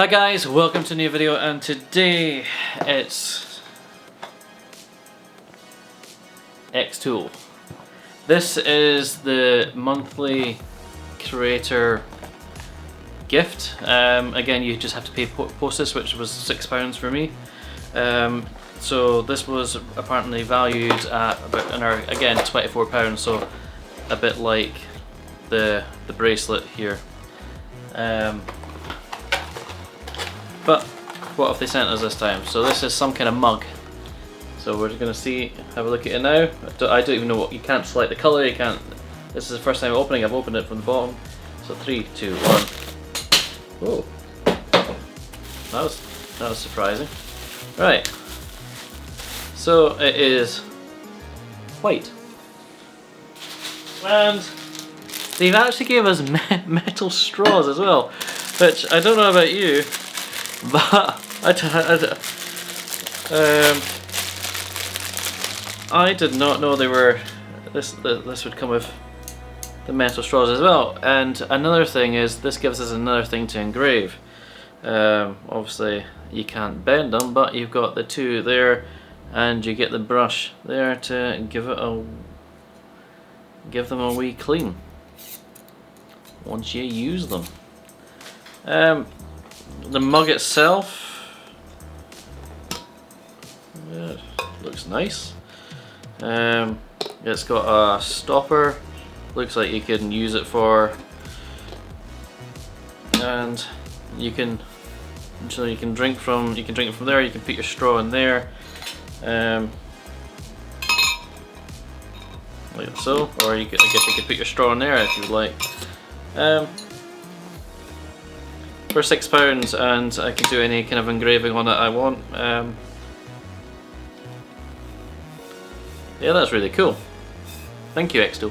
Hi guys, welcome to a new video, and today it's Xtool. This is the monthly creator gift. Again, you just have to pay postage, which was £6 for me. So this was apparently valued at about again £24, so a bit like the bracelet here. But what have they sent us this time? So this is some kind of mug. So we're going to have a look at it now. I don't even know what, you can't select the colour, you can't, this is the first time opening, I've opened it from the bottom. So 3, 2, 1. Oh, that was surprising. Right, so it is white. And they've actually gave us metal straws as well, which I don't know about you, but I did not know they were this would come with the metal straws as well. And another thing is, this gives us another thing to engrave. Obviously you can't bend them, but you've got the two there, and you get the brush there to give them a wee clean once you use them. The mug itself, yeah, looks nice. It's got a stopper, looks like you can use it for, and you can drink from there. You can put your straw in there, like so, or I guess you could put your straw in there if you would like. For £6, and I can do any kind of engraving on it I want. Yeah, that's really cool. Thank you, Xtool.